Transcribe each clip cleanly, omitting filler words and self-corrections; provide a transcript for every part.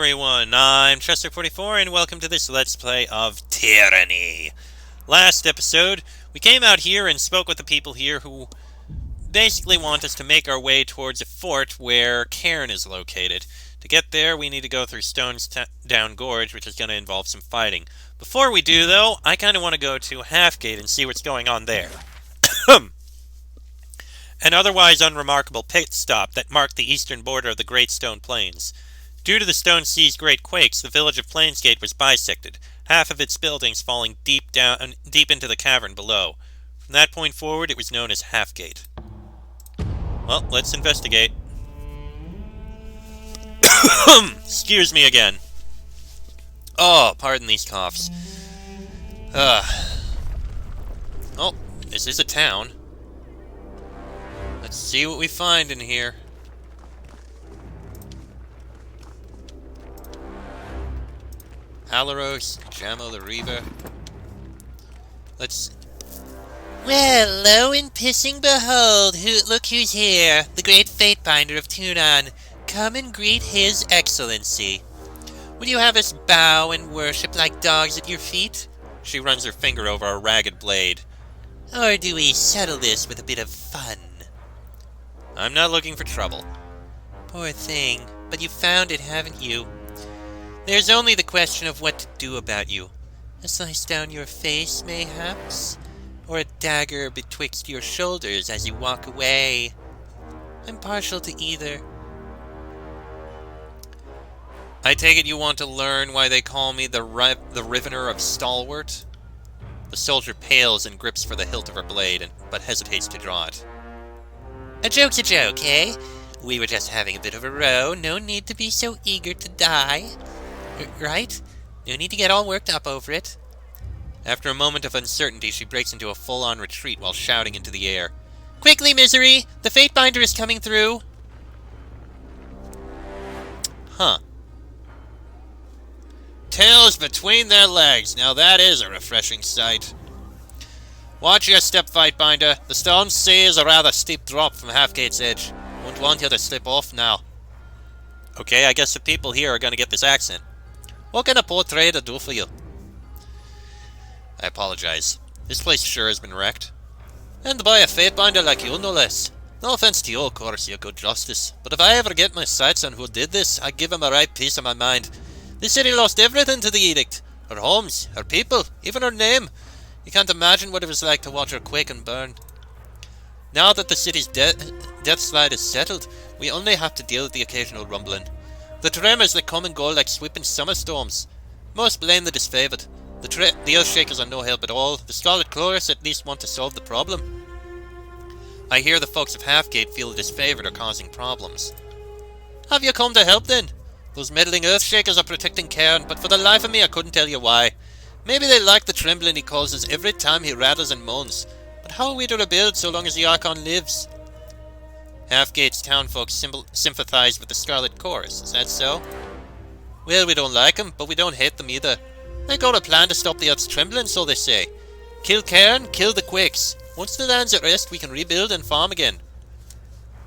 everyone, I'm Chester44 and welcome to this Let's Play of Tyranny. Last episode, we came out here and spoke with the people here who basically want us to make our way towards a fort where Cairn is located. To get there, we need to go through Stone's Down Gorge, which is going to involve some fighting. Before we do, though, I kind of want to go to Halfgate and see what's going on there. An otherwise unremarkable pit stop that marked the eastern border of the Great Stone Plains. Due to the Stone Sea's great quakes, the village of Plainsgate was bisected, half of its buildings falling deep into the cavern below. From that point forward, it was known as Halfgate. Well, let's investigate. Excuse me again. Oh, pardon these coughs. Oh, this is a town. Let's see what we find in here. Alaros, Jamo the Reaver. Let's... Well, lo and pissing behold, look who's here, the great Fatebinder of Tunon. Come and greet his excellency. Would you have us bow and worship like dogs at your feet? She runs her finger over a ragged blade. Or do we settle this with a bit of fun? I'm not looking for trouble. Poor thing, but you found it, haven't you? There's only the question of what to do about you. A slice down your face, mayhaps? Or a dagger betwixt your shoulders as you walk away? I'm partial to either. I take it you want to learn why they call me the Rivener of Stalwart? The soldier pales and grips for the hilt of her blade, but hesitates to draw it. A joke's a joke, eh? We were just having a bit of a row, no need to be so eager to die. Right? No need to get all worked up over it. After a moment of uncertainty, she breaks into a full-on retreat while shouting into the air. Quickly, Misery! The Fatebinder is coming through! Huh. Tails between their legs. Now that is a refreshing sight. Watch your step, Fatebinder. The Stone Sea is a rather steep drop from Halfgate's edge. Won't want you to slip off now. Okay, I guess the people here are going to get this accent. What can a poor trader do for you? I apologize. This place sure has been wrecked. And by a Fatebinder like you, no less. No offense to you, of course, you good justice. But if I ever get my sights on who did this, I give him a right piece of my mind. This city lost everything to the edict. Her homes, her people, even her name. You can't imagine what it was like to watch her quake and burn. Now that the city's death slide is settled, we only have to deal with the occasional rumbling. The tremors that come and go like sweeping summer storms. Most blame the disfavored. The Earthshakers are no help at all. The Scarlet Chorus at least want to solve the problem. I hear the folks of Halfgate feel the disfavored are causing problems. Have you come to help then? Those meddling Earthshakers are protecting Cairn, but for the life of me I couldn't tell you why. Maybe they like the trembling he causes every time he rattles and moans. But how are we to rebuild so long as the Archon lives? Halfgate's townfolk sympathize with the Scarlet Chorus, is that so? Well, we don't like them, but we don't hate them either. They got a plan to stop the Earth's trembling, so they say. Kill Cairn, kill the quakes. Once the land's at rest, we can rebuild and farm again.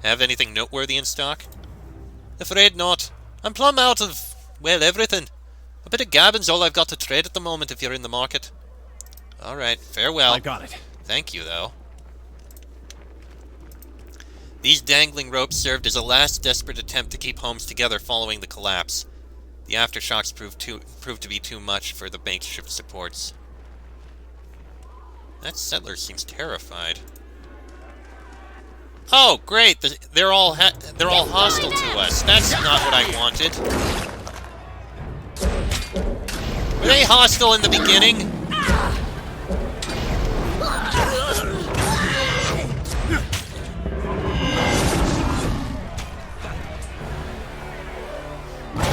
Have anything noteworthy in stock? Afraid not. I'm plumb out of, well, everything. A bit of gabbin's all I've got to trade at the moment if you're in the market. Alright, farewell. I got it. Thank you, though. These dangling ropes served as a last desperate attempt to keep homes together following the collapse. The aftershocks proved to be too much for the makeshift supports. That settler seems terrified. Oh, great! They're all hostile to us. That's not what I wanted. Were they hostile in the beginning?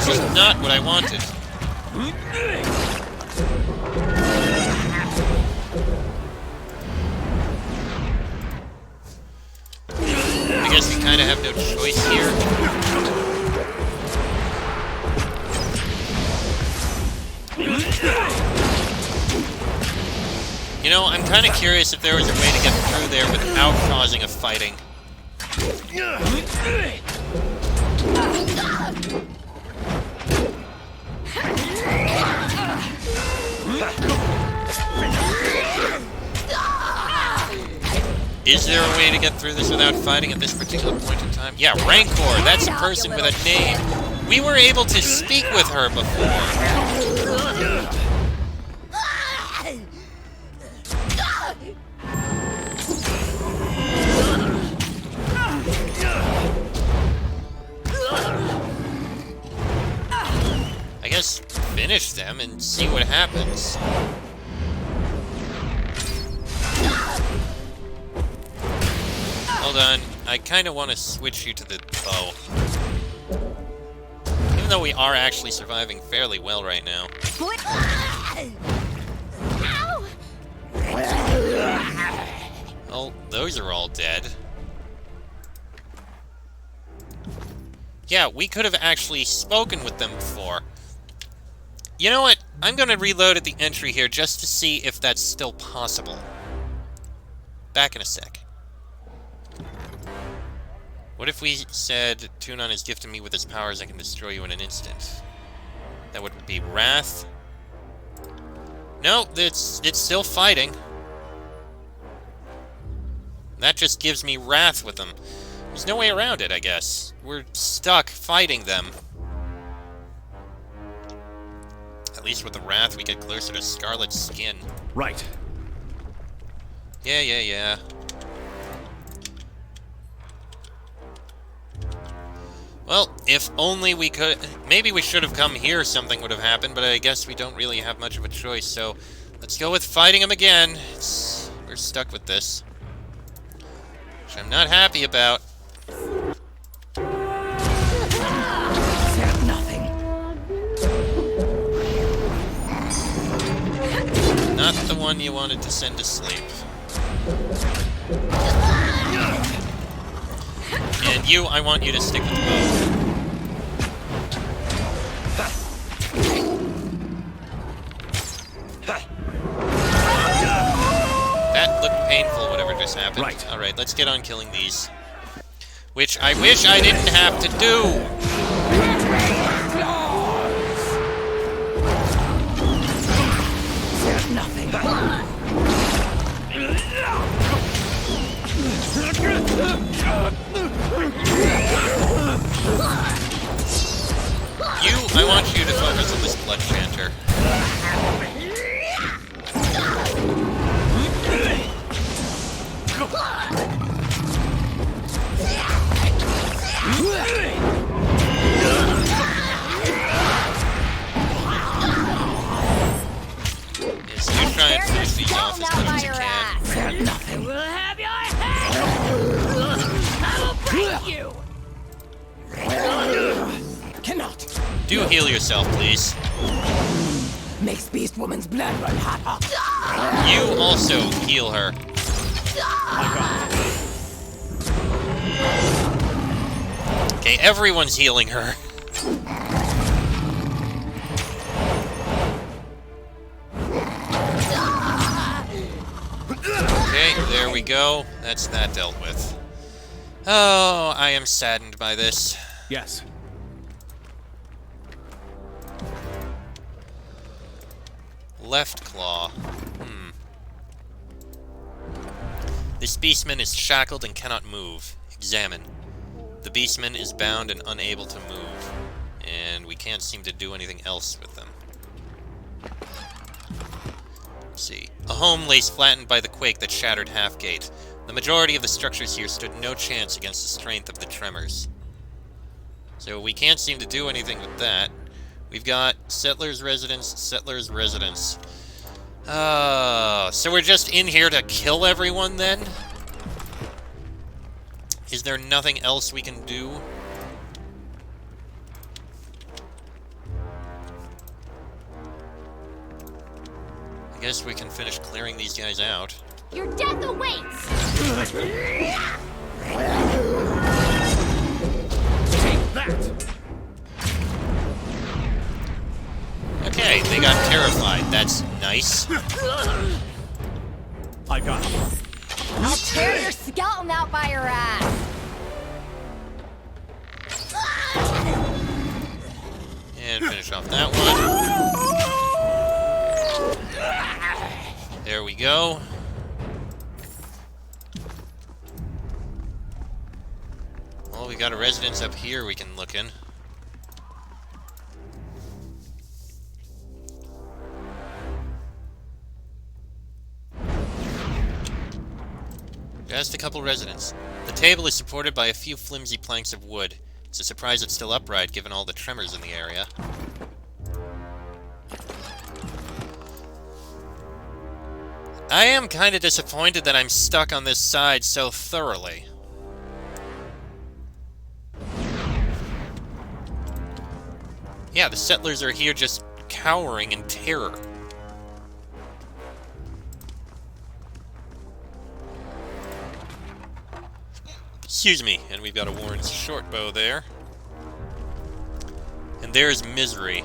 This is not what I wanted. I guess we kind of have no choice here. You know, I'm kind of curious if there was a way to get through there without causing a fighting. Is there a way to get through this without fighting at this particular point in time? Yeah, Rancor, that's a person with a name. We were able to speak with her before. I guess finish them and see what happens. Hold on, I kind of want to switch you to the bow. Even though we are actually surviving fairly well right now. Oh, those are all dead. Yeah, we could have actually spoken with them before. You know what? I'm going to reload at the entry here just to see if that's still possible. Back in a sec. What if we said, Tunon has gifted me with his powers, I can destroy you in an instant? That would be Wrath. No, it's still fighting. That just gives me Wrath with them. There's no way around it, I guess. We're stuck fighting them. At least with the Wrath, we get closer to Scarlet Skin. Right. Yeah. Well, if only we could... Maybe we should have come here, something would have happened, but I guess we don't really have much of a choice, so... Let's go with fighting him again. We're stuck with this. Which I'm not happy about. Not the one you wanted to send to sleep. And you, I want you to stick with the bow. That looked painful, whatever just happened. Right. Alright, let's get on killing these. Which I wish I didn't have to do! Nothing. I want you to focus on this Blood Chanter. Yes, you try and finish these off as much as you can. Nothing will have your head! I will break you! Cannot. Do heal yourself, please. Makes Beast Woman's blood run hot. You also heal her. Okay, everyone's healing her. Okay, there we go. That's that dealt with. Oh, I am saddened by this. Yes. Left claw. This beastman is shackled and cannot move. Examine. The beastman is bound and unable to move. And we can't seem to do anything else with them. Let's see. A home lays flattened by the quake that shattered Halfgate. The majority of the structures here stood no chance against the strength of the tremors. So we can't seem to do anything with that. We've got Settler's Residence, Settler's Residence. So we're just in here to kill everyone, then? Is there nothing else we can do? I guess we can finish clearing these guys out. Your death awaits! Take that! Okay, they got terrified. That's nice. I got it. I'll tear your skeleton out by your ass! And finish off that one. There we go. we got a residence up here we can look in. Just a couple residents. The table is supported by a few flimsy planks of wood. It's a surprise it's still upright, given all the tremors in the area. I am kind of disappointed that I'm stuck on this side so thoroughly. Yeah, the settlers are here just cowering in terror. Excuse me, and we've got a Warren's short bow there. And there's Misery,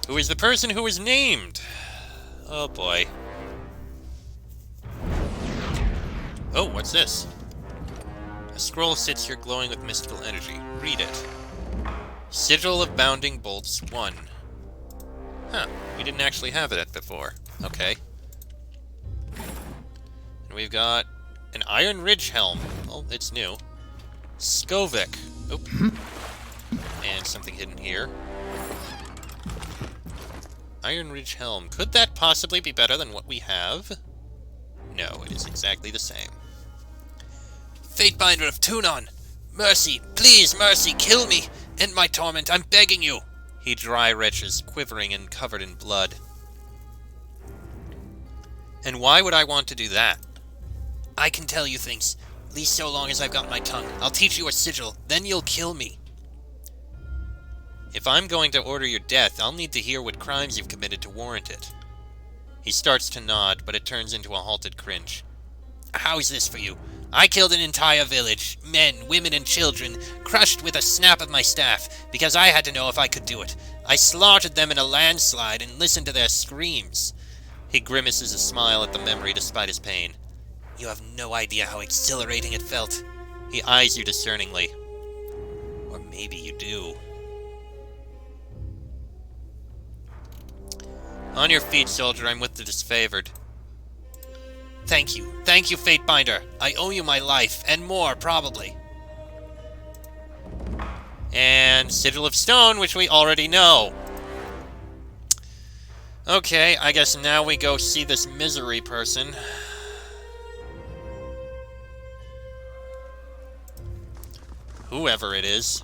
who is the person who was named. Oh boy. Oh, what's this? A scroll sits here glowing with mystical energy. Read it. Sigil of Bounding Bolts 1. Huh, we didn't actually have that before. Okay. And we've got an Iron Ridge Helm. Oh, it's new. Skovik. Oop. And something hidden here. Iron Ridge Helm. Could that possibly be better than what we have? No, it is exactly the same. Fatebinder of Tunon! Mercy! Please, Mercy, kill me! End my torment, I'm begging you! He dry retches, quivering and covered in blood. And why would I want to do that? I can tell you things, at least so long as I've got my tongue. I'll teach you a sigil, then you'll kill me. If I'm going to order your death, I'll need to hear what crimes you've committed to warrant it. He starts to nod, but it turns into a halted cringe. How's this for you? I killed an entire village, men, women, and children, crushed with a snap of my staff, because I had to know if I could do it. I slaughtered them in a landslide and listened to their screams. He grimaces a smile at the memory despite his pain. You have no idea how exhilarating it felt. He eyes you discerningly. Or maybe you do. On your feet, soldier, I'm with the disfavored. Thank you, Fatebinder. I owe you my life, and more, probably. And Sigil of Stone, which we already know. Okay, I guess now we go see this Misery person. Whoever it is.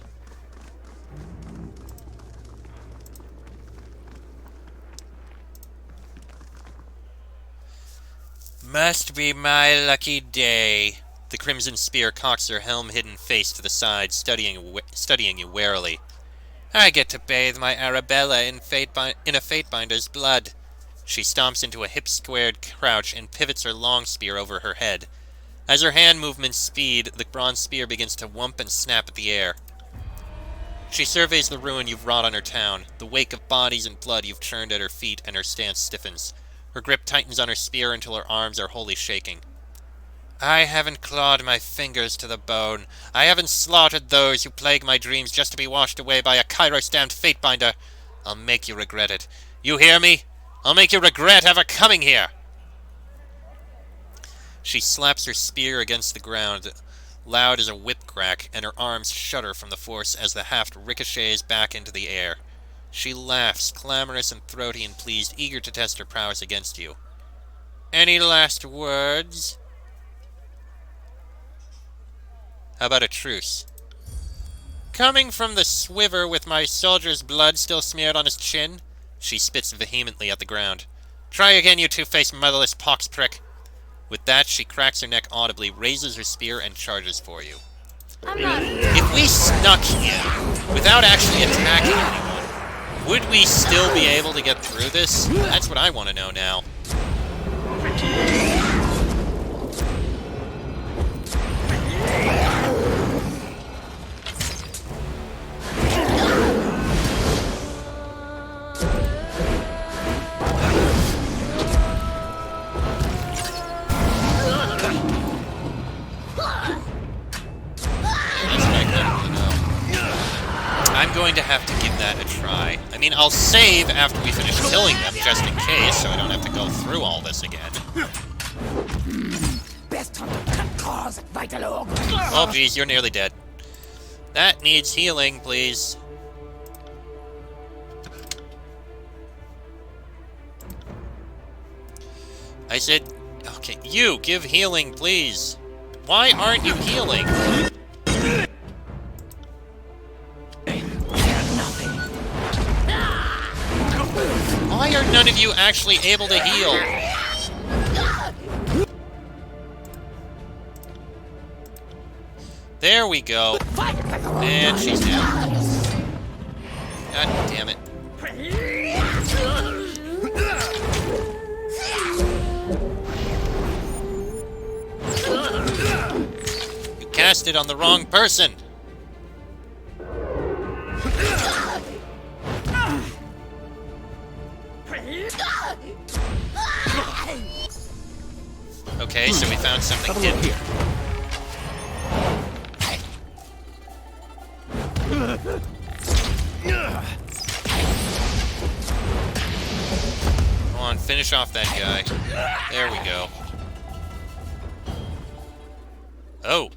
Must be my lucky day. The Crimson Spear cocks her helm-hidden face to the side, studying you warily. I get to bathe my Arabella in a Fatebinder's blood. She stomps into a hip-squared crouch and pivots her long spear over her head. As her hand movements speed, the bronze spear begins to whump and snap at the air. She surveys the ruin you've wrought on her town, the wake of bodies and blood you've churned at her feet, and her stance stiffens. Her grip tightens on her spear until her arms are wholly shaking. I haven't clawed my fingers to the bone. I haven't slaughtered those who plague my dreams just to be washed away by a Kairos-damned Fatebinder. I'll make you regret it. You hear me? I'll make you regret ever coming here! She slaps her spear against the ground, loud as a whip crack, and her arms shudder from the force as the haft ricochets back into the air. She laughs, clamorous and throaty and pleased, eager to test her prowess against you. Any last words? How about a truce? Coming from the swiver with my soldier's blood still smeared on his chin? She spits vehemently at the ground. Try again, you two-faced motherless pox prick. With that, she cracks her neck audibly, raises her spear, and charges for you. I'm not. If we snuck in, without actually attacking anyone, would we still be able to get through this? That's what I want to know now. I'm going to have to give that a try. I mean, I'll save after we finish killing them, just in case, so I don't have to go through all this again. Best time to cut Oh, geez, you're nearly dead. That needs healing, please. I said, okay, you, give healing, please. Why aren't you healing? Why are none of you actually able to heal? There we go. And she's down. God damn it. You cast it on the wrong person. Okay, so we found something hidden. Here. Come on, finish off that guy. There we go. Oh.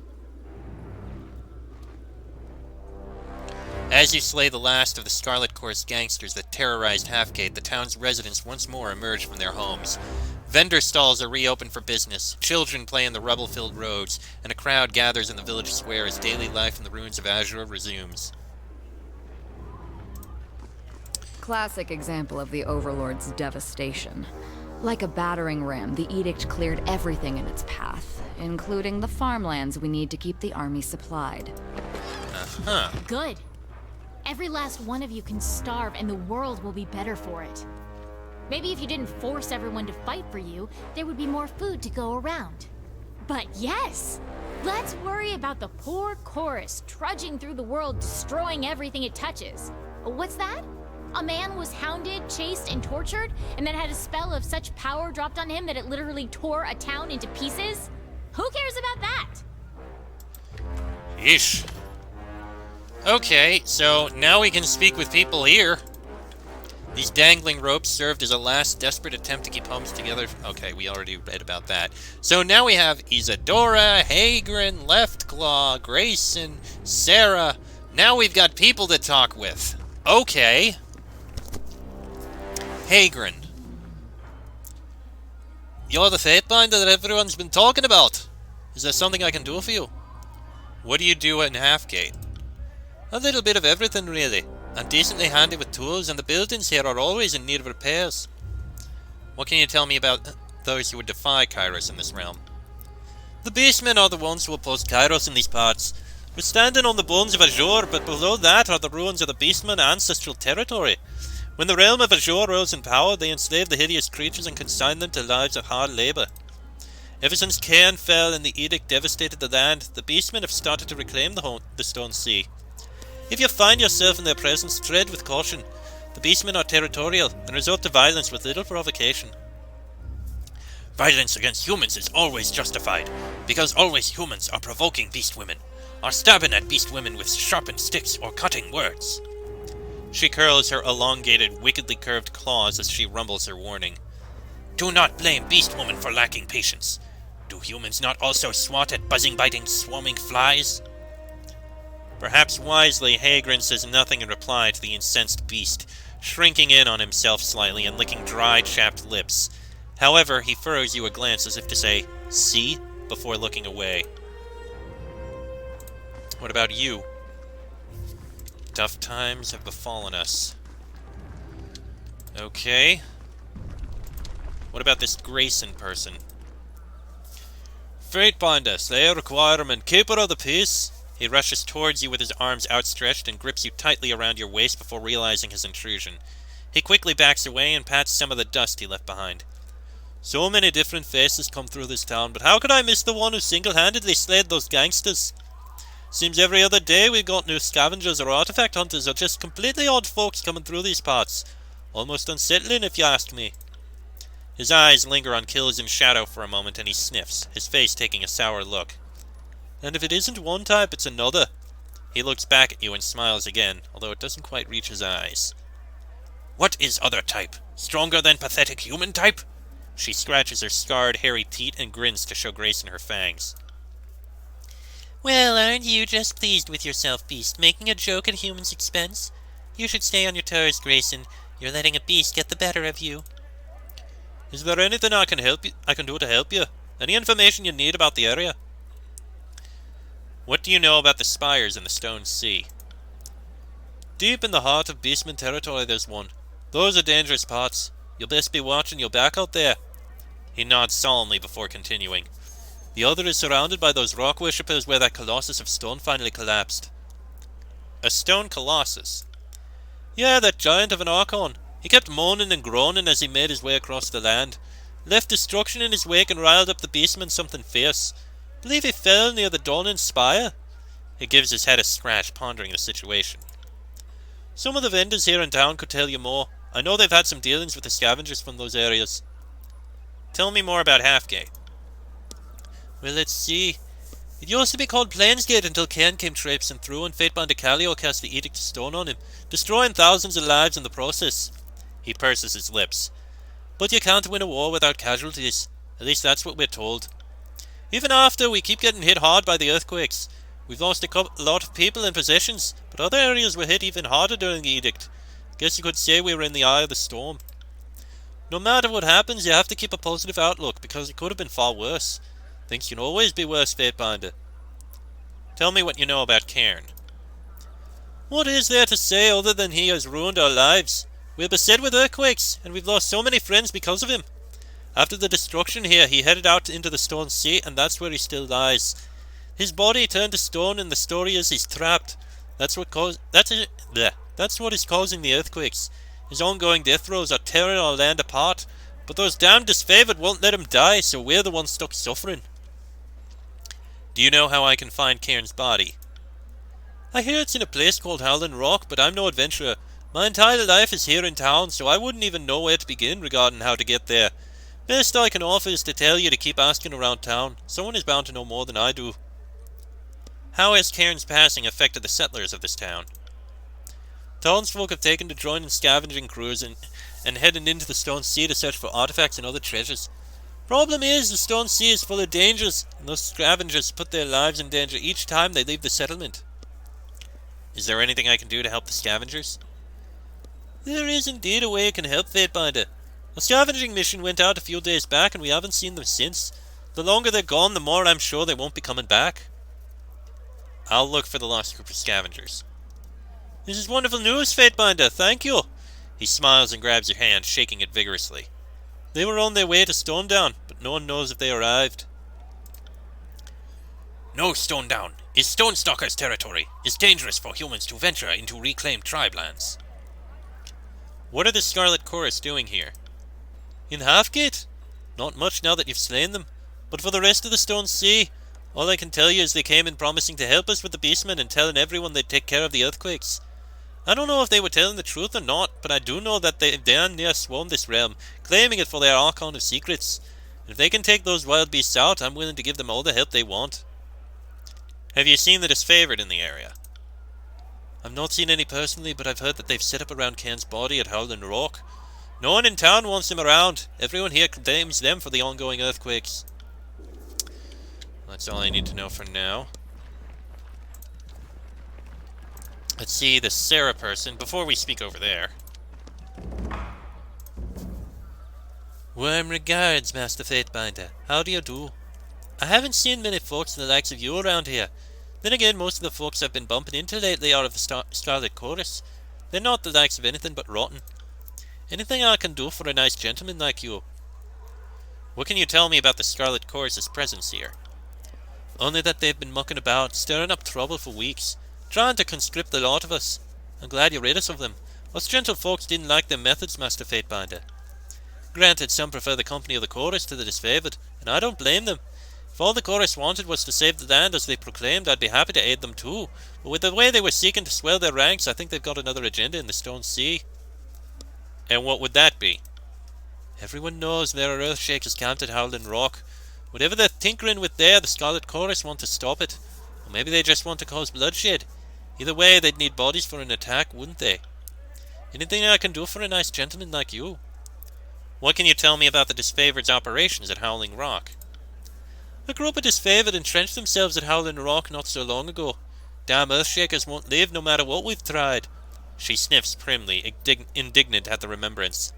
As you slay the last of the Scarlet Chorus gangsters that terrorized Halfgate, the town's residents once more emerge from their homes. Vendor stalls are reopened for business, children play in the rubble-filled roads, and a crowd gathers in the village square as daily life in the ruins of Azure resumes. Classic example of the Overlord's devastation. Like a battering ram, the edict cleared everything in its path, including the farmlands we need to keep the army supplied. Uh-huh. Good. Every last one of you can starve and the world will be better for it. Maybe if you didn't force everyone to fight for you, there would be more food to go around. But yes! Let's worry about the poor chorus trudging through the world destroying everything it touches. What's that? A man was hounded, chased, and tortured, and then had a spell of such power dropped on him that it literally tore a town into pieces? Who cares about that? Yeesh. Okay, so now we can speak with people here. These dangling ropes served as a last desperate attempt to keep homes together. Okay, we already read about that. So now we have Isadora, Hagrin, Leftclaw, Grayson, Sarah. Now we've got people to talk with. Okay. Hagrin. You're the Fatebinder that everyone's been talking about. Is there something I can do for you? What do you do in Halfgate? A little bit of everything, really. I'm decently handy with tools, and the buildings here are always in need of repairs. What can you tell me about those who would defy Kairos in this realm? The beastmen are the ones who oppose Kairos in these parts. We're standing on the bones of Azure, but below that are the ruins of the beastmen ancestral territory. When the realm of Azure rose in power, they enslaved the hideous creatures and consigned them to lives of hard labor. Ever since Cairn fell and the edict devastated the land, the beastmen have started to reclaim the Stone Sea. If you find yourself in their presence, tread with caution. The beastmen are territorial and resort to violence with little provocation. Violence against humans is always justified, because always humans are provoking beast women, or stabbing at beast women with sharpened sticks or cutting words. She curls her elongated, wickedly curved claws as she rumbles her warning. Do not blame beast woman for lacking patience. Do humans not also swat at buzzing, biting, swarming flies? Perhaps wisely, Hagrin says nothing in reply to the incensed beast, shrinking in on himself slightly and licking dry, chapped lips. However, he furrows you a glance as if to say, see, before looking away. What about you? Tough times have befallen us. Okay. What about this Grayson person? Fatebinder, Slayer Requirement, Keeper of the Peace. He rushes towards you with his arms outstretched and grips you tightly around your waist before realizing his intrusion. He quickly backs away and pats some of the dust he left behind. So many different faces come through this town, but how could I miss the one who single-handedly slayed those gangsters? Seems every other day we've got new scavengers or artifact hunters or just completely odd folks coming through these parts. Almost unsettling, if you ask me. His eyes linger on Kills' shadow for a moment, and he sniffs, his face taking a sour look. And if it isn't one type, it's another. He looks back at you and smiles again, although it doesn't quite reach his eyes. What is other type? Stronger than pathetic human type? She scratches her scarred, hairy teeth and grins to show Grayson her fangs. Well, aren't you just pleased with yourself, Beast, making a joke at humans' expense? You should stay on your toes, Grayson. You're letting a beast get the better of you. Is there anything I can do to help you? Any information you need about the area? What do you know about the spires in the Stone Sea? Deep in the heart of Beastman territory there's one. Those are dangerous parts. You'll best be watching your back out there. He nods solemnly before continuing. The other is surrounded by those rock worshippers where that colossus of stone finally collapsed. A stone colossus? Yeah, that giant of an Archon. He kept moaning and groaning as he made his way across the land. Left destruction in his wake and riled up the beastmen something fierce. Believe he fell near the Dawning Spire? He gives his head a scratch, pondering the situation. Some of the vendors here in town could tell you more. I know they've had some dealings with the scavengers from those areas. Tell me more about Halfgate. Well, let's see. It used to be called Plainsgate until Cain came traipsing through and Fateband Calio cast the Edict of Stone on him, destroying thousands of lives in the process. He purses his lips. But you can't win a war without casualties. At least that's what we're told. Even after, we keep getting hit hard by the earthquakes. We've lost a lot of people and possessions, but other areas were hit even harder during the Edict. Guess you could say we were in the eye of the storm. No matter what happens, you have to keep a positive outlook, because it could have been far worse. Things can always be worse, Fatebinder. Tell me what you know about Cairn. What is there to say other than he has ruined our lives? We're beset with earthquakes, and we've lost so many friends because of him. After the destruction here, he headed out into the Stone Sea, and that's where he still lies. His body turned to stone, and the story is he's trapped. That's what is causing the earthquakes. His ongoing death throes are tearing our land apart, but those damned disfavored won't let him die, so we're the ones stuck suffering. Do you know how I can find Cairn's body? I hear it's in a place called Howling Rock, but I'm no adventurer. My entire life is here in town, so I wouldn't even know where to begin regarding how to get there. Best I can offer is to tell you to keep asking around town. Someone is bound to know more than I do. How has Cairn's passing affected the settlers of this town? Townsfolk have taken to joining scavenging crews and heading into the Stone Sea to search for artifacts and other treasures. Problem is, the Stone Sea is full of dangers, and those scavengers put their lives in danger each time they leave the settlement. Is there anything I can do to help the scavengers? There is indeed a way you can help, Fatebinder. A scavenging mission went out a few days back, and we haven't seen them since. The longer they're gone, the more I'm sure they won't be coming back. I'll look for the lost group of scavengers. This is wonderful news, Fatebinder. Thank you. He smiles and grabs your hand, shaking it vigorously. They were on their way to Stone Down, but no one knows if they arrived. No, Stone Down is Stone Stalker's territory. It's dangerous for humans to venture into reclaimed tribe lands. What are the Scarlet Chorus doing here? In Halfgate? Not much now that you've slain them. But for the rest of the Stone Sea, all I can tell you is they came in promising to help us with the beastmen and telling everyone they'd take care of the earthquakes. I don't know if they were telling the truth or not, but I do know that they damn near swarmed this realm, claiming it for their Archon of Secrets. And if they can take those wild beasts out, I'm willing to give them all the help they want. Have you seen the disfavored in the area? I've not seen any personally, but I've heard that they've set up around Cain's body at Howling Rock. No one in town wants them around. Everyone here claims them for the ongoing earthquakes. That's all I need to know for now. Let's see the Sarah person before we speak over there. Warm regards, Master Fatebinder. How do you do? I haven't seen many folks the likes of you around here. Then again, most of the folks I've been bumping into lately are of the Scarlet Chorus. They're not the likes of anything but rotten. Anything I can do for a nice gentleman like you? What can you tell me about the Scarlet Chorus's presence here? Only that they've been mucking about, stirring up trouble for weeks, trying to conscript the lot of us. I'm glad you rid us of them. Us gentle folks didn't like their methods, Master Fatebinder. Granted, some prefer the company of the Chorus to the disfavored, and I don't blame them. If all the Chorus wanted was to save the land as they proclaimed, I'd be happy to aid them too. But with the way they were seeking to swell their ranks, I think they've got another agenda in the Stone Sea. And what would that be? Everyone knows there are Earthshakers camped at Howling Rock. Whatever they're tinkering with there, the Scarlet Chorus want to stop it. Or maybe they just want to cause bloodshed. Either way, they'd need bodies for an attack, wouldn't they? Anything I can do for a nice gentleman like you? What can you tell me about the disfavored's operations at Howling Rock? A group of disfavored entrenched themselves at Howling Rock not so long ago. Damn Earthshakers won't leave no matter what we've tried. She sniffs primly, indignant at the remembrance.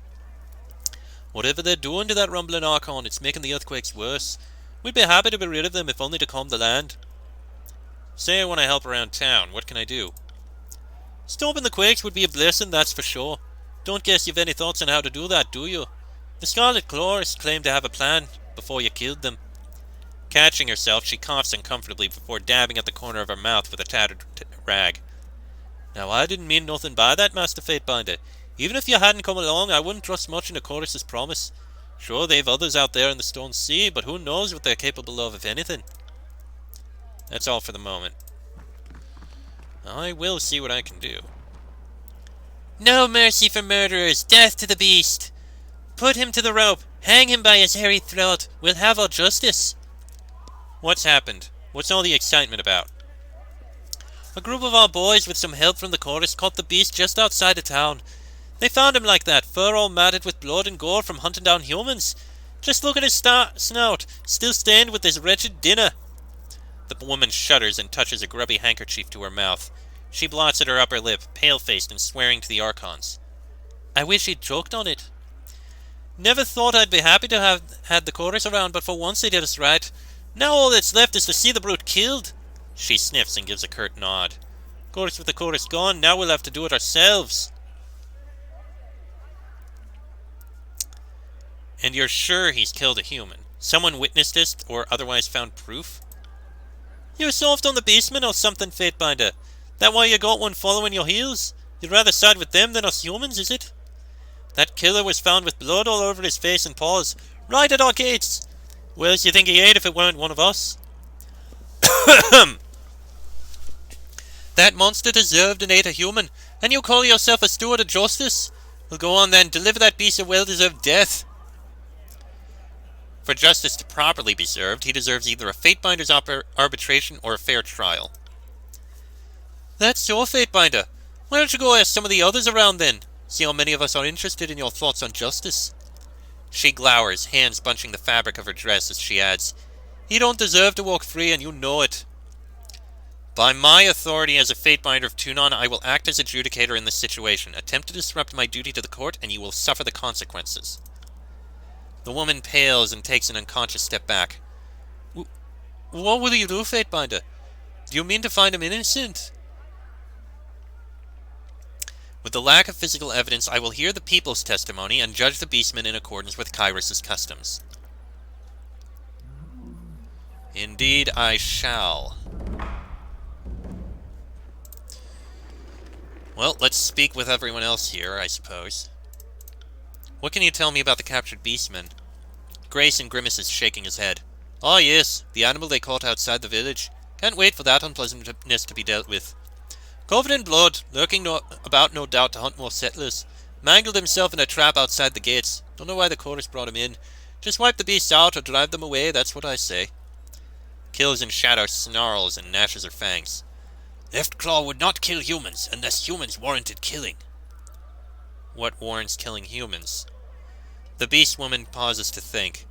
Whatever they're doing to that rumbling Archon, it's making the earthquakes worse. We'd be happy to be rid of them, if only to calm the land. Say I want to help around town, what can I do? Stopping the quakes would be a blessing, that's for sure. Don't guess you've any thoughts on how to do that, do you? The Scarlet Chorus claimed to have a plan before you killed them. Catching herself, she coughs uncomfortably before dabbing at the corner of her mouth with a tattered rag. Now, I didn't mean nothing by that, Master Fatebinder. Even if you hadn't come along, I wouldn't trust much in the Chorus's promise. Sure, they've others out there in the Stone Sea, but who knows what they're capable of, if anything. That's all for the moment. I will see what I can do. No mercy for murderers! Death to the beast! Put him to the rope! Hang him by his hairy throat! We'll have our justice! What's happened? What's all the excitement about? A group of our boys, with some help from the chorus, caught the beast just outside of town. They found him like that, fur all matted with blood and gore from hunting down humans. Just look at his snout, still stained with this wretched dinner. The woman shudders and touches a grubby handkerchief to her mouth. She blots at her upper lip, pale-faced and swearing to the Archons. I wish he'd choked on it. Never thought I'd be happy to have had the chorus around, but for once they did us right. Now all that's left is to see the brute killed. She sniffs and gives a curt nod. Of course, with the chorus gone, now we'll have to do it ourselves. And you're sure he's killed a human? Someone witnessed this, or otherwise found proof? You're soft on the beastmen or something, Fatebinder. That why you got one following your heels? You'd rather side with them than us humans, is it? That killer was found with blood all over his face and paws, right at our gates. Where else you think he ate if it weren't one of us? That monster deserved and ate a human, and you call yourself a steward of justice? Well, go on then, deliver that beast a well-deserved death. For justice to properly be served, he deserves either a Fatebinder's arbitration or a fair trial. That's so, Fatebinder. Why don't you go ask some of the others around then? See how many of us are interested in your thoughts on justice. She glowers, hands bunching the fabric of her dress as she adds, He don't deserve to walk free, and you know it. By my authority as a Fatebinder of Tunon, I will act as adjudicator in this situation. Attempt to disrupt my duty to the court, and you will suffer the consequences. The woman pales and takes an unconscious step back. What will you do, Fatebinder? Do you mean to find him innocent? With the lack of physical evidence, I will hear the people's testimony and judge the beastmen in accordance with Kyros's customs. Indeed, I shall. Well, let's speak with everyone else here, I suppose. What can you tell me about the captured beastmen? Grayson grimaces, shaking his head. Ah, yes, the animal they caught outside the village. Can't wait for that unpleasantness to be dealt with. Covered in blood, lurking about no doubt to hunt more settlers. Mangled himself in a trap outside the gates. Don't know why the chorus brought him in. Just wipe the beasts out or drive them away, that's what I say. Kills in shadow snarls and gnashes her fangs. Left Claw would not kill humans unless humans warranted killing. What warrants killing humans? The beast woman pauses to think.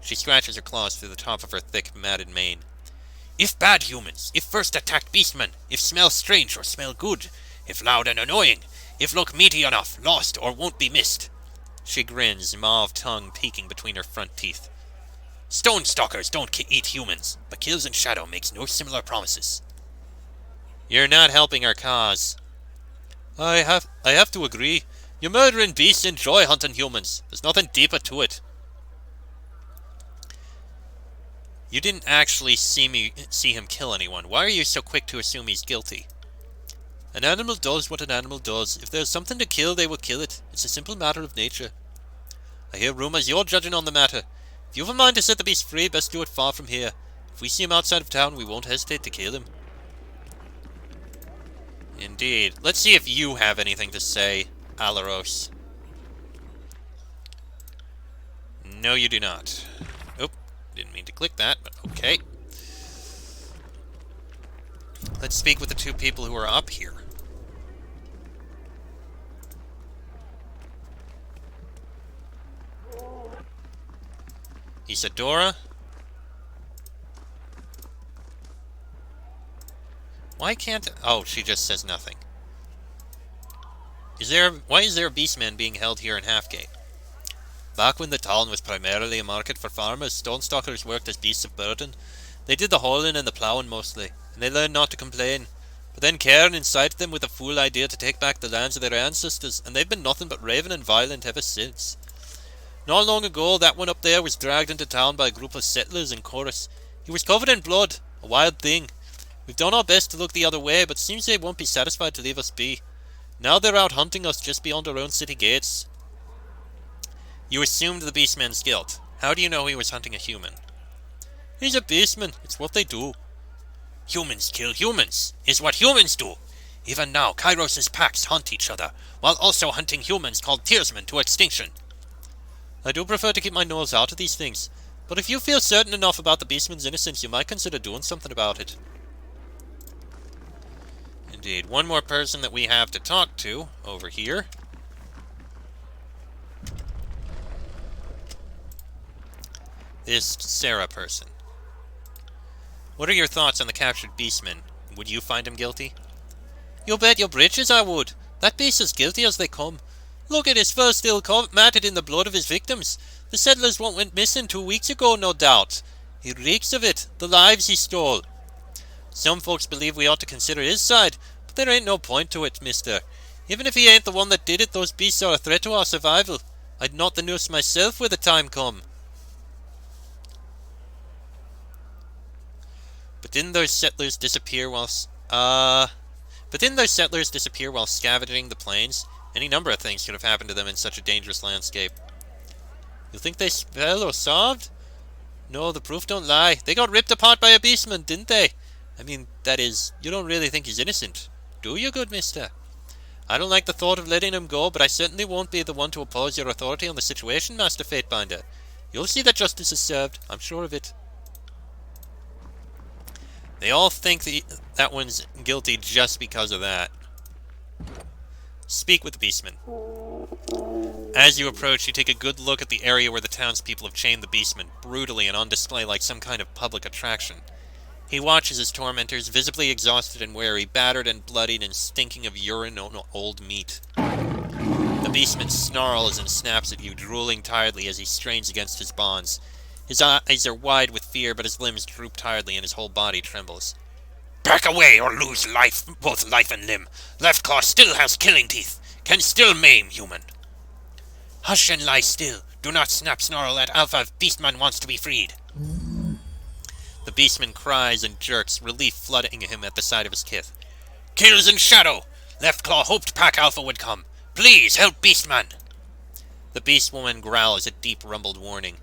She scratches her claws through the top of her thick, matted mane. If bad humans, if first attacked beastmen, if smell strange or smell good, if loud and annoying, if look meaty enough, lost or won't be missed. She grins, mauve tongue peeking between her front teeth. Stone stalkers don't eat humans, but Kills in Shadow makes no similar promises. You're not helping our cause. I have to agree. You murdering beasts enjoy hunting humans. There's nothing deeper to it. You didn't actually see him kill anyone. Why are you so quick to assume he's guilty? An animal does what an animal does. If there's something to kill, they will kill it. It's a simple matter of nature. I hear rumors you're judging on the matter. If you've a mind to set the beast free, best do it far from here. If we see him outside of town, we won't hesitate to kill him. Indeed. Let's see if you have anything to say, Alaros. No, you do not. Oop, didn't mean to click that, but okay. Let's speak with the two people who are up here. Isadora? Why can't... Oh, she just says nothing. Why is there a beastman being held here in Halfgate? Back when the town was primarily a market for farmers, stonestalkers worked as beasts of burden. They did the hauling and the ploughing mostly, and they learned not to complain. But then Cairn incited them with a fool idea to take back the lands of their ancestors, and they've been nothing but raving and violent ever since. Not long ago, that one up there was dragged into town by a group of settlers in Chorus. He was covered in blood, a wild thing. We've done our best to look the other way, but it seems they won't be satisfied to leave us be. Now they're out hunting us just beyond our own city gates. You assumed the beastman's guilt. How do you know he was hunting a human? He's a beastman. It's what they do. Humans kill humans, is what humans do. Even now, Kairos' packs hunt each other, while also hunting humans called Tearsmen to extinction. I do prefer to keep my nose out of these things, but if you feel certain enough about the beastman's innocence, you might consider doing something about it. Indeed. One more person that we have to talk to over here. This Sarah person. What are your thoughts on the captured beastman? Would you find him guilty? You bet your britches I would. That beast is guilty as they come. Look at his fur still matted in the blood of his victims. The settlers went missing 2 weeks ago, no doubt. He reeks of it, the lives he stole. Some folks believe we ought to consider his side, but there ain't no point to it, mister. Even if he ain't the one that did it, those beasts are a threat to our survival. I'd knot the noose myself when the time come. But didn't those settlers disappear while scavenging the plains? Any number of things could have happened to them in such a dangerous landscape. You think they fell or starved? No, the proof don't lie. They got ripped apart by a beastman, didn't they? I mean, that is, you don't really think he's innocent, do you, good mister? I don't like the thought of letting him go, but I certainly won't be the one to oppose your authority on the situation, Master Fatebinder. You'll see that justice is served, I'm sure of it. They all think that one's guilty just because of that. Speak with the beastman. As you approach, you take a good look at the area where the townspeople have chained the beastman, brutally and on display like some kind of public attraction. He watches his tormentors, visibly exhausted and weary, battered and bloodied and stinking of urine and old meat. The beastman snarls and snaps at you, drooling tiredly as he strains against his bonds. His eyes are wide with fear, but his limbs droop tiredly and his whole body trembles. Back away or lose life, both life and limb. Left claw still has killing teeth, can still maim human. Hush and lie still. Do not snarl at Alpha if Beastman wants to be freed. The beastman cries and jerks, relief flooding him at the sight of his kith. Kills in shadow! Left claw hoped Pack Alpha would come. Please help Beastman! The beastwoman growls a deep rumbled warning.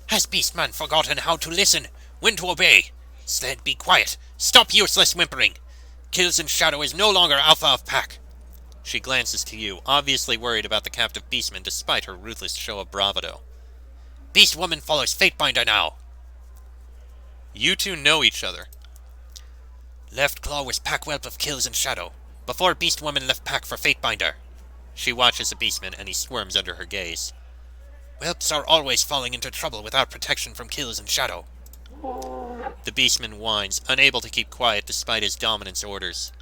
Has Beastman forgotten how to listen? When to obey? Sled, be quiet. Stop useless whimpering. Kills in shadow is no longer Alpha of Pack. She glances to you, obviously worried about the captive beastman despite her ruthless show of bravado. Beastwoman follows Fatebinder now. You two know each other. Left claw was Pack whelp of Kills in shadow, before Beastwoman left Pack for Fatebinder. She watches the beastman and he squirms under her gaze. Whelps are always falling into trouble without protection from Kills in shadow. The beastman whines, unable to keep quiet despite his dominance orders.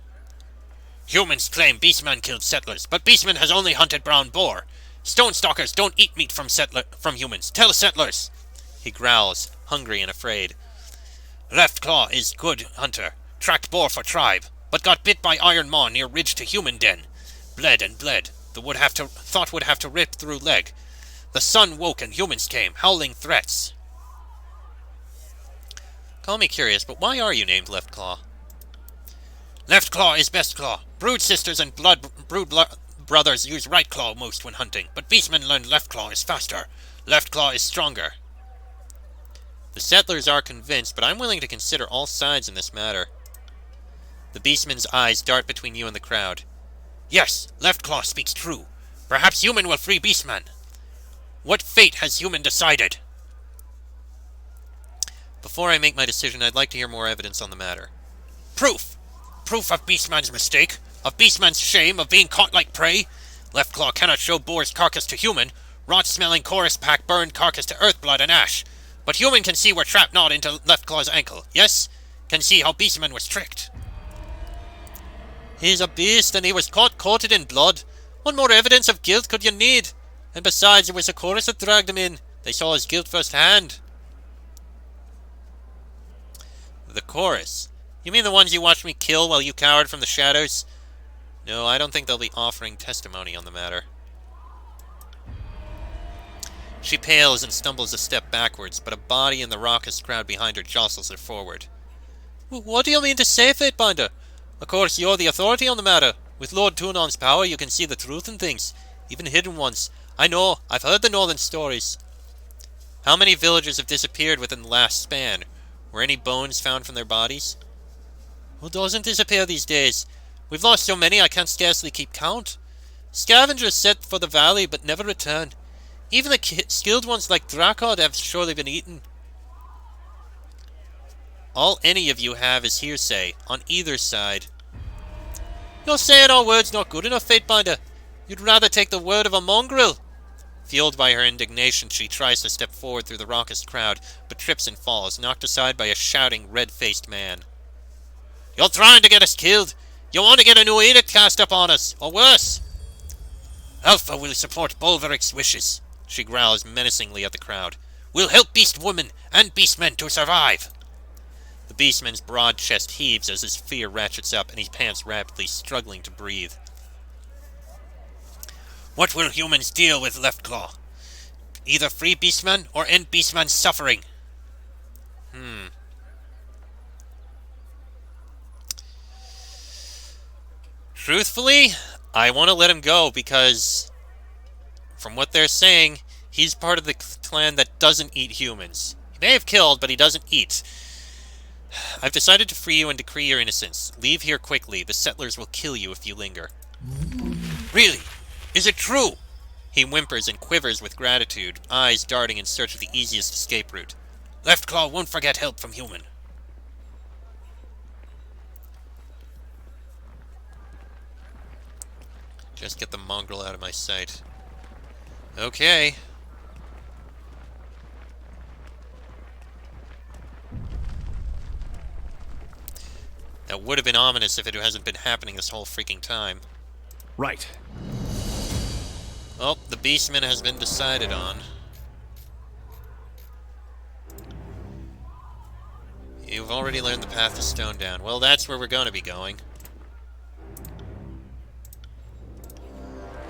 Humans claim Beastman killed settlers, but Beastman has only hunted brown boar. Stonestalkers don't eat meat from humans. Tell settlers. He growls, hungry and afraid. Left claw is good hunter. Tracked boar for tribe, but got bit by iron maw near ridge to human den. Bled and bled. Thought would have to rip through leg. The sun woke and humans came, howling threats. Call me curious, but why are you named Left Claw? Left Claw is best claw. Brood sisters and brood brothers use right claw most when hunting, but beastmen learned Left Claw is faster. Left Claw is stronger. The settlers are convinced, but I'm willing to consider all sides in this matter. The beastman's eyes dart between you and the crowd. Yes, Left Claw speaks true. Perhaps human will free beastman. What fate has human decided? Before I make my decision, I'd like to hear more evidence on the matter. Proof! Proof of Beastman's mistake, of Beastman's shame, of being caught like prey. Left Claw cannot show boar's carcass to human, rot-smelling Chorus Pack burned carcass to earth blood and ash. But human can see we're trapped gnawed into Left Claw's ankle, yes? Can see how Beastman was tricked. He's a beast, and he was caught coated in blood. What more evidence of guilt could you need? And besides, it was the chorus that dragged him in. They saw his guilt firsthand. The chorus? You mean the ones you watched me kill while you cowered from the shadows? No, I don't think they'll be offering testimony on the matter. She pales and stumbles a step backwards, but a body in the raucous crowd behind her jostles her forward. What do you mean to say, Fatebinder? Of course, you're the authority on the matter. With Lord Tunon's power, you can see the truth in things, even hidden ones. I know, I've heard the northern stories. How many villagers have disappeared within the last span? Were any bones found from their bodies? Who doesn't disappear these days? We've lost so many I can't scarcely keep count. Scavengers set for the valley but never return. Even the skilled ones like Drakod have surely been eaten. All any of you have is hearsay, on either side. You're saying our word's not good enough, Fatebinder. You'd rather take the word of a mongrel. Fueled by her indignation, she tries to step forward through the raucous crowd, but trips and falls, knocked aside by a shouting, red-faced man. You're trying to get us killed. You want to get a new edict cast up on us, or worse. Alpha will support Bolveric's wishes, she growls menacingly at the crowd. We'll help Beast Woman and Beastmen to survive. The Beastman's broad chest heaves as his fear ratchets up and he pants rapidly, struggling to breathe. What will humans deal with, Leftclaw? Either free Beastman or end Beastman's suffering. Truthfully, I want to let him go because, from what they're saying, he's part of the clan that doesn't eat humans. He may have killed, but he doesn't eat. I've decided to free you and decree your innocence. Leave here quickly. The settlers will kill you if you linger. Really? Is it true? He whimpers and quivers with gratitude, eyes darting in search of the easiest escape route. Leftclaw won't forget help from human. Just get the mongrel out of my sight. Okay. That would have been ominous if it hasn't been happening this whole freaking time. Right. Oh, the Beastman has been decided on. You've already learned the path to Stone Down. Well, that's where we're going to be going.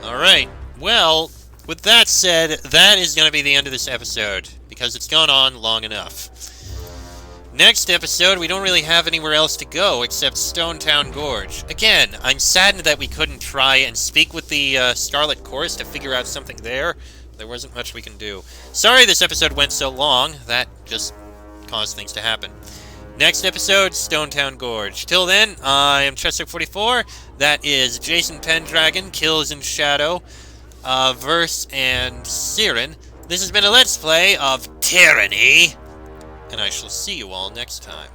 Alright, well, with that said, that is going to be the end of this episode, because it's gone on long enough. Next episode, we don't really have anywhere else to go except Stonetown Gorge. Again, I'm saddened that we couldn't try and speak with the Scarlet Chorus to figure out something there. There wasn't much we can do. Sorry this episode went so long. That just caused things to happen. Next episode, Stonetown Gorge. Till then, I am Chester44. That is Jason Pendragon, Kills in Shadow, Verse, and Siren. This has been a Let's Play of Tyranny, and I shall see you all next time.